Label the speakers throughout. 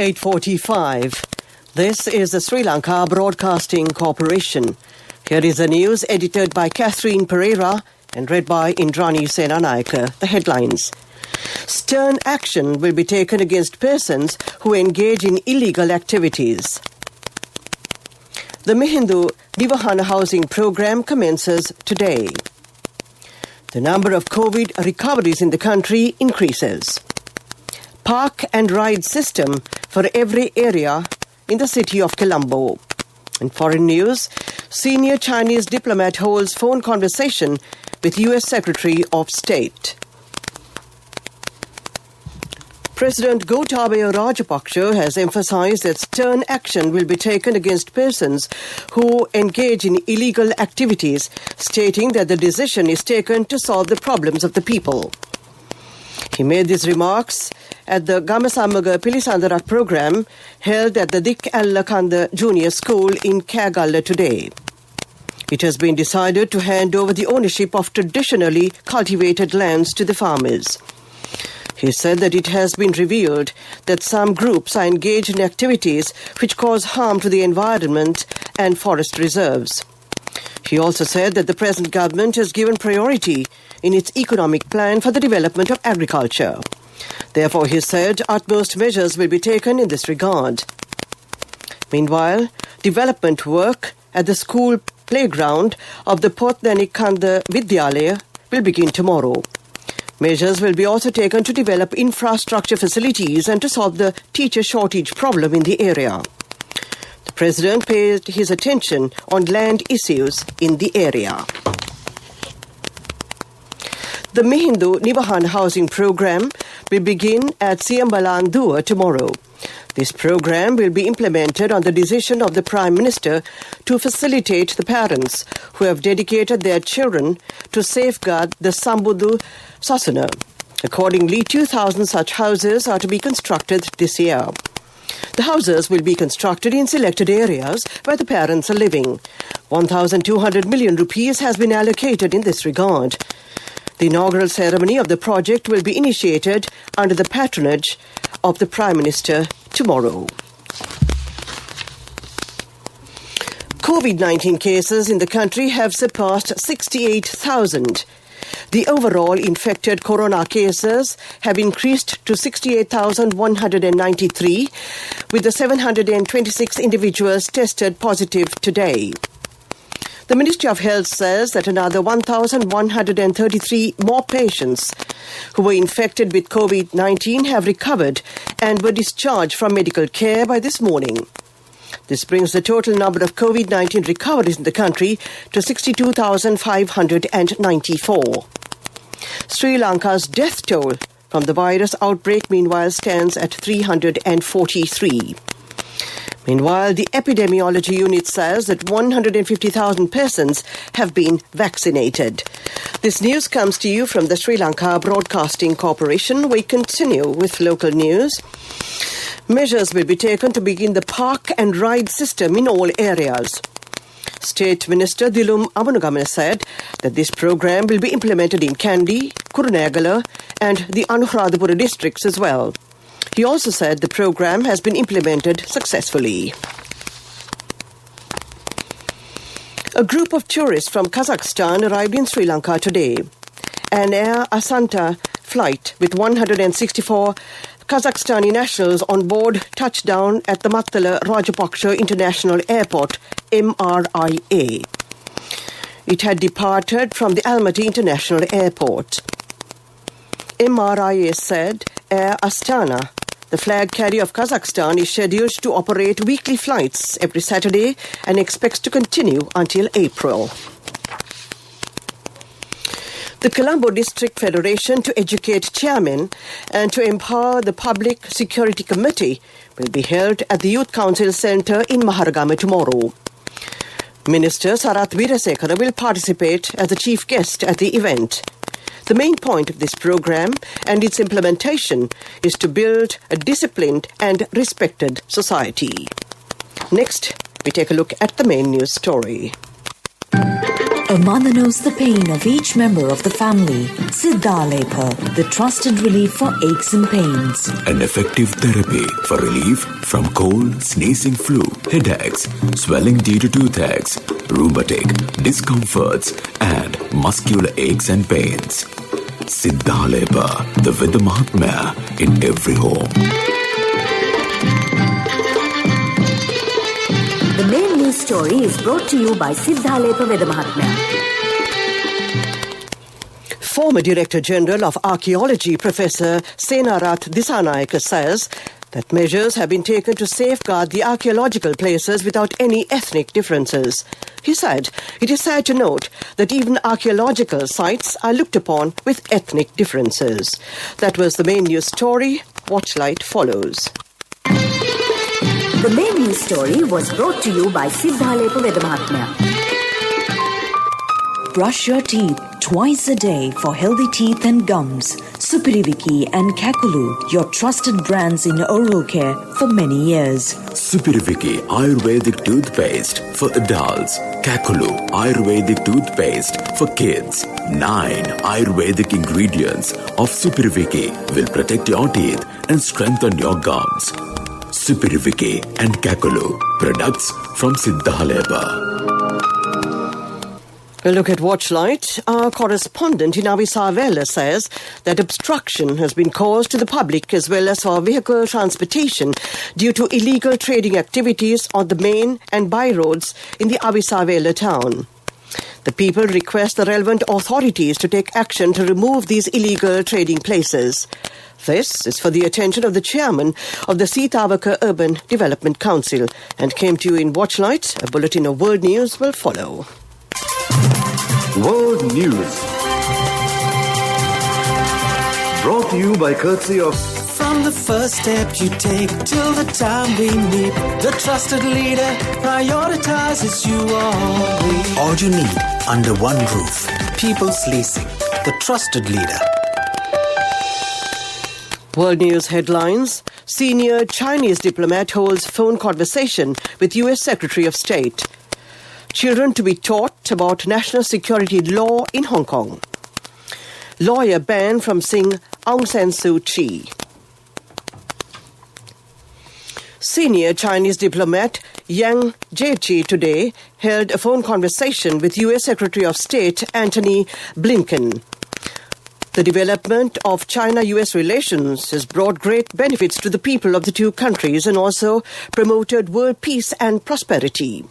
Speaker 1: 8:45. This is the Sri Lanka Broadcasting Corporation. Here is the news edited by Catherine Pereira and read by Indrani Senanayake. The headlines. Stern action will be taken against persons who engage in illegal activities. The Mihindu Nivahana housing program commences today. The number of COVID recoveries in the country increases. Park and ride system for every area in the city of Colombo. In foreign news, senior Chinese diplomat holds phone conversation with U.S. Secretary of State. President Gotabaya Rajapaksa has emphasized that stern action will be taken against persons who engage in illegal activities, stating that the decision is taken to solve the problems of the people. He made these remarks at the Gamasamaga Pilisandarak program held at the Dik Allakanda Junior School in Kagalla today. It has been decided to hand over the ownership of traditionally cultivated lands to the farmers. He said that it has been revealed that some groups are engaged in activities which cause harm to the environment and forest reserves. He also said that the present government has given priority in its economic plan for the development of agriculture. Therefore, he said, utmost measures will be taken in this regard. Meanwhile, development work at the school playground of the Potnanikanda Vidyalaya will begin tomorrow. Measures will be also taken to develop infrastructure facilities and to solve the teacher shortage problem in the area. The President paid his attention on land issues in the area. The Mihindu Nivahan housing program will begin at Siambalandua tomorrow. This program will be implemented on the decision of the Prime Minister to facilitate the parents who have dedicated their children to safeguard the Sambudu Sasana. Accordingly, 2,000 such houses are to be constructed this year. The houses will be constructed in selected areas where the parents are living. 1,200 million rupees has been allocated in this regard. The inaugural ceremony of the project will be initiated under the patronage of the Prime Minister tomorrow. COVID-19 cases in the country have surpassed 68,000. The overall infected corona cases have increased to 68,193, with the 726 individuals tested positive today. The Ministry of Health says that another 1,133 more patients who were infected with COVID-19 have recovered and were discharged from medical care by this morning. This brings the total number of COVID-19 recoveries in the country to 62,594. Sri Lanka's death toll from the virus outbreak meanwhile stands at 343. Meanwhile, the epidemiology unit says that 150,000 persons have been vaccinated. This news comes to you from the Sri Lanka Broadcasting Corporation. We continue with local news. Measures will be taken to begin the park and ride system in all areas. State Minister Dilum Amanugamana said that this program will be implemented in Kandy, Kurunegala and the Anuradhapura districts as well. He also said the program has been implemented successfully. A group of tourists from Kazakhstan arrived in Sri Lanka today. An Air Asanta flight with 164 Kazakhstani nationals on board touched down at the Mattala Rajapaksa International Airport, MRIA. It had departed from the Almaty International Airport. MRIA said Air Astana, the flag carrier of Kazakhstan, is scheduled to operate weekly flights every Saturday and expects to continue until April. The Colombo District Federation to educate chairmen and to empower the Public Security Committee will be held at the Youth Council Centre in Maharagama tomorrow. Minister Sarath Weerasekara will participate as the chief guest at the event. The main point of this program and its implementation is to build a disciplined and respected society. Next, we take a look at the main news story.
Speaker 2: A mother knows the pain of each member of the family. Siddha Lepa, the trusted relief for aches and pains.
Speaker 3: An effective therapy for relief from cold, sneezing, flu, headaches, swelling due to toothaches, rheumatic, discomforts, and muscular aches and pains. Siddha Lepa, the Vidya Mahatmya in every home.
Speaker 2: The main news story is brought to you by Siddha Lepa Vidya Mahatmya.
Speaker 1: Former Director General of Archaeology, Professor Senarath Disanayake, says that measures have been taken to safeguard the archaeological places without any ethnic differences. He said, it is sad to note that even archaeological sites are looked upon with ethnic differences. That was the main news story. Watchlight follows.
Speaker 2: The main news story was brought to you by Siddha Lepa Vidya Mahatmya. Brush your teeth twice a day for healthy teeth and gums. Supiriviki and Kakulu, your trusted brands in oral care for many years.
Speaker 3: Supiriviki Ayurvedic toothpaste for adults. Kakulu Ayurvedic toothpaste for kids. 9 Ayurvedic ingredients of Supiriviki will protect your teeth and strengthen your gums. Supiriviki and Kakulu, products from Siddha Lepa.
Speaker 1: A look at Watchlight. Our correspondent in Avisavela says that obstruction has been caused to the public as well as for vehicle transportation due to illegal trading activities on the main and by roads in the Avisavela town. The people request the relevant authorities to take action to remove these illegal trading places. This is for the attention of the chairman of the Sitavaka Urban Development Council and came to you in Watchlight. A bulletin of world news will follow.
Speaker 4: World News, brought to you by courtesy of...
Speaker 5: From the first step you take till the time we meet, the trusted leader prioritizes you always.
Speaker 6: All you need under one roof. People's Leasing, the trusted leader.
Speaker 1: World News headlines. Senior Chinese diplomat holds phone conversation with U.S. Secretary of State. Children to be taught about national security law in Hong Kong. Lawyer banned from seeing Aung San Suu Kyi. Senior Chinese diplomat Yang Jiechi today held a phone conversation with U.S. Secretary of State Antony Blinken. The development of China-U.S. relations has brought great benefits to the people of the two countries and also promoted world peace and prosperity.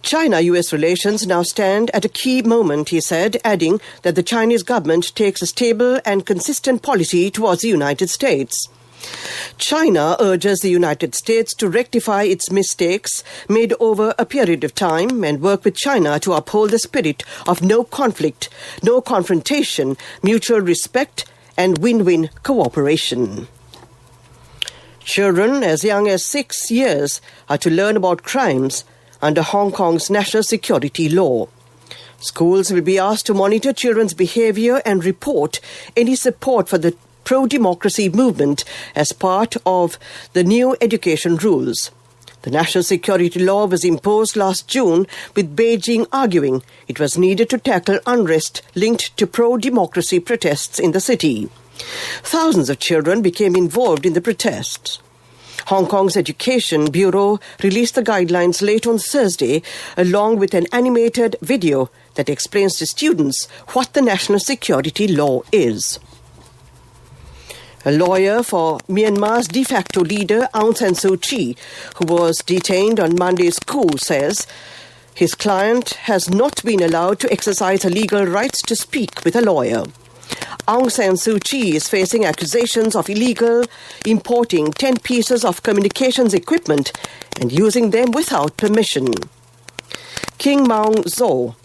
Speaker 1: China-U.S. relations now stand at a key moment, he said, adding that the Chinese government takes a stable and consistent policy towards the United States. China urges the United States to rectify its mistakes made over a period of time and work with China to uphold the spirit of no conflict, no confrontation, mutual respect, and win-win cooperation. Children as young as 6 years are to learn about crimes under Hong Kong's national security law. Schools will be asked to monitor children's behavior and report any support for the pro-democracy movement as part of the new education rules. The national security law was imposed last June, with Beijing arguing it was needed to tackle unrest linked to pro-democracy protests in the city. Thousands of children became involved in the protests. Hong Kong's Education Bureau released the guidelines late on Thursday, along with an animated video that explains to students what the national security law is. A lawyer for Myanmar's de facto leader Aung San Suu Kyi, who was detained on Monday's coup, says his client has not been allowed to exercise her legal rights to speak with a lawyer. Aung San Suu Kyi is facing accusations of illegal importing 10 pieces of communications equipment and using them without permission. King Maung Zo,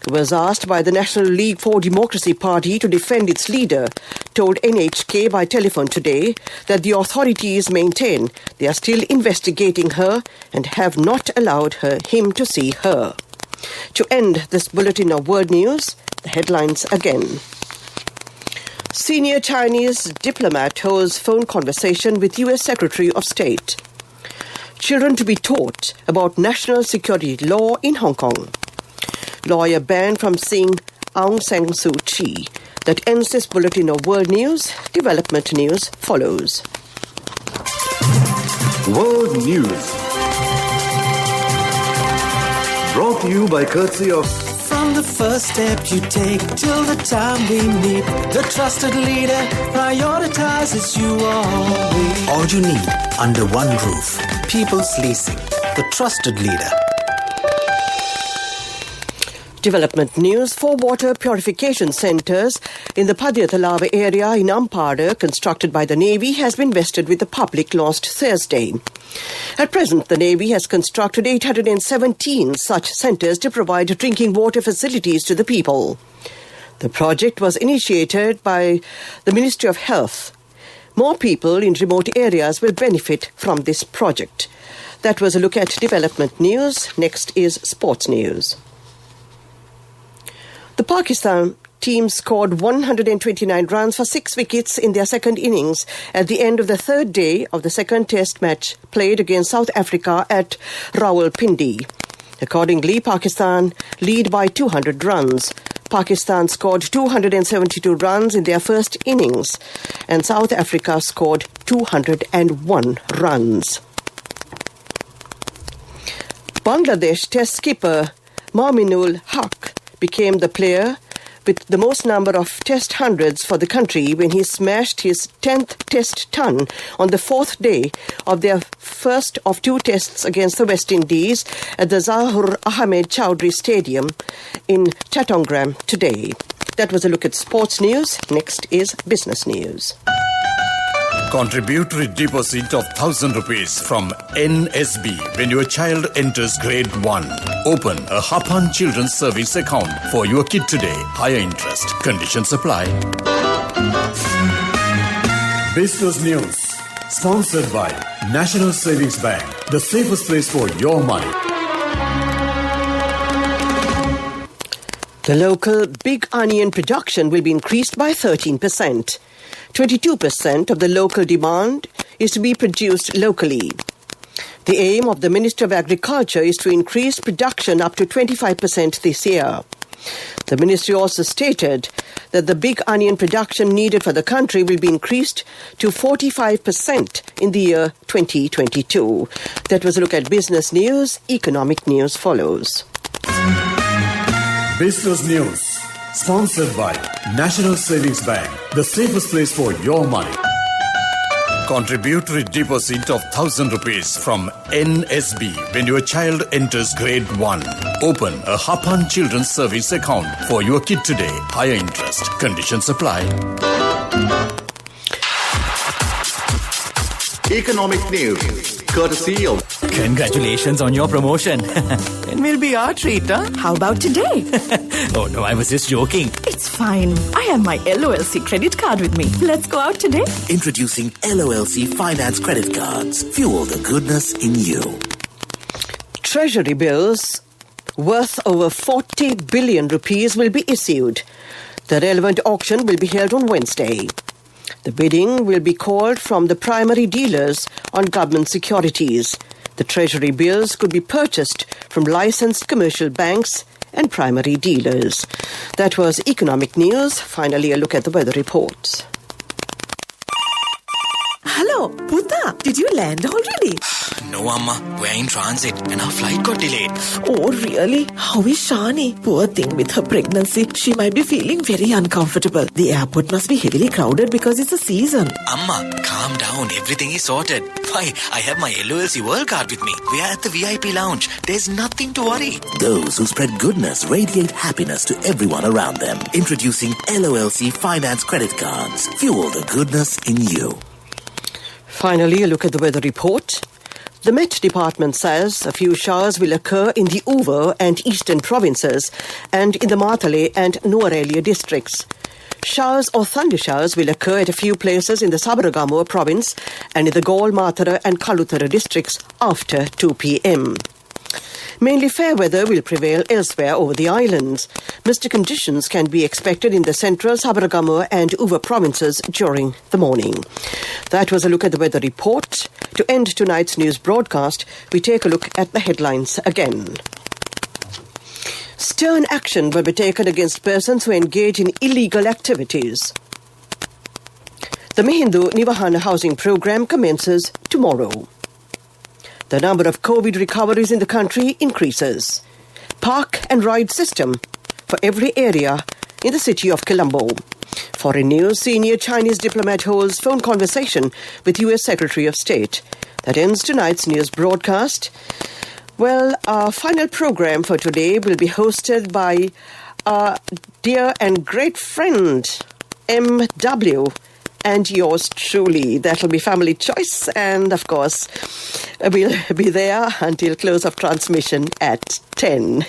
Speaker 1: who was asked by the National League for Democracy Party to defend its leader, told NHK by telephone today that the authorities maintain they are still investigating her and have not allowed him to see her. To end this bulletin of world news, the headlines again. Senior Chinese diplomat holds phone conversation with U.S. Secretary of State. Children to be taught about national security law in Hong Kong. Lawyer banned from seeing Aung San Suu Kyi. That ends this bulletin of world news. Development news follows.
Speaker 4: World News. Brought to you by courtesy of...
Speaker 5: From the first step you take till the time we meet, the trusted leader prioritizes you always.
Speaker 6: All you need under one roof. People's Leasing, the trusted leader.
Speaker 1: Development news. 4 water purification centres in the Padyatalava area in Ampara, constructed by the Navy, has been vested with the public last Thursday. At present, the Navy has constructed 817 such centres to provide drinking water facilities to the people. The project was initiated by the Ministry of Health. More people in remote areas will benefit from this project. That was a look at development news. Next is sports news. The Pakistan team scored 129 runs for 6 wickets in their second innings at the end of the third day of the second test match played against South Africa at Rawalpindi. Accordingly, Pakistan lead by 200 runs. Pakistan scored 272 runs in their first innings, and South Africa scored 201 runs. Bangladesh test skipper Mominul Haq became the player with the most number of test hundreds for the country when he smashed his 10th test ton on the 4th day of their first of 2 tests against the West Indies at the Zahur Ahmed Chowdhury Stadium in Chattanooga today. That was a look at sports news. Next is business news.
Speaker 7: Contributory deposit of 1,000 rupees from NSB when your child enters grade 1. Open a Hapan Children's Service account for your kid today. Higher interest. Conditions apply.
Speaker 3: Business News. Sponsored by National Savings Bank. The safest place for your money.
Speaker 1: The local big onion production will be increased by 13%. 22% of the local demand is to be produced locally. The aim of the Ministry of Agriculture is to increase production up to 25% this year. The ministry also stated that the big onion production needed for the country will be increased to 45% in the year 2022. That was a look at business news. Economic news follows.
Speaker 3: Business News. Sponsored by National Savings Bank. The safest place for your money.
Speaker 7: Contributory deposit of 1,000 rupees from NSB when your child enters grade 1. Open a Hapan Children's Service account for your kid today. Higher interest. Conditions apply.
Speaker 4: Economic news, courtesy of...
Speaker 8: Congratulations on your promotion. It will be our treat, huh?
Speaker 9: How about today?
Speaker 8: Oh no, I was just joking.
Speaker 9: It's fine. I have my LOLC credit card with me. Let's go out today.
Speaker 6: Introducing LOLC Finance Credit Cards. Fuel the goodness in you.
Speaker 1: Treasury bills worth over 40 billion rupees will be issued. The relevant auction will be held on Wednesday. The bidding will be called from the primary dealers on government securities. The treasury bills could be purchased from licensed commercial banks and primary dealers. That was economic news. Finally, a look at the weather reports.
Speaker 9: Hello, Puta. Did you land already?
Speaker 8: No, Amma. We're in transit and our flight got delayed.
Speaker 9: Oh, really? How is Shani? Poor thing with her pregnancy. She might be feeling very uncomfortable. The airport must be heavily crowded because it's a season.
Speaker 8: Amma, calm down. Everything is sorted. Why, I have my LOLC World Card with me. We are at the VIP lounge. There's nothing to worry.
Speaker 6: Those who spread goodness radiate happiness to everyone around them. Introducing LOLC Finance Credit Cards. Fuel the goodness in you.
Speaker 1: Finally, a look at the weather report. The Met Department says a few showers will occur in the Uva and eastern provinces and in the Matale and Nuwara districts. Showers or thunder showers will occur at a few places in the Sabaragamuwa province and in the Gaul, Matara and Kalutara districts after 2 p.m. Mainly fair weather will prevail elsewhere over the islands. Misty conditions can be expected in the central, Sabaragamuwa and Uva provinces during the morning. That was a look at the weather report. To end tonight's news broadcast, we take a look at the headlines again. Stern action will be taken against persons who engage in illegal activities. The Mihindu Nivahana housing program commences tomorrow. The number of COVID recoveries in the country increases. Park and ride system for every area in the city of Colombo. Foreign news, senior Chinese diplomat holds phone conversation with US Secretary of State. That ends tonight's news broadcast. Well, our final program for today will be hosted by our dear and great friend, M.W., and yours truly. That'll be Family Choice, and of course, we'll be there until close of transmission at 10.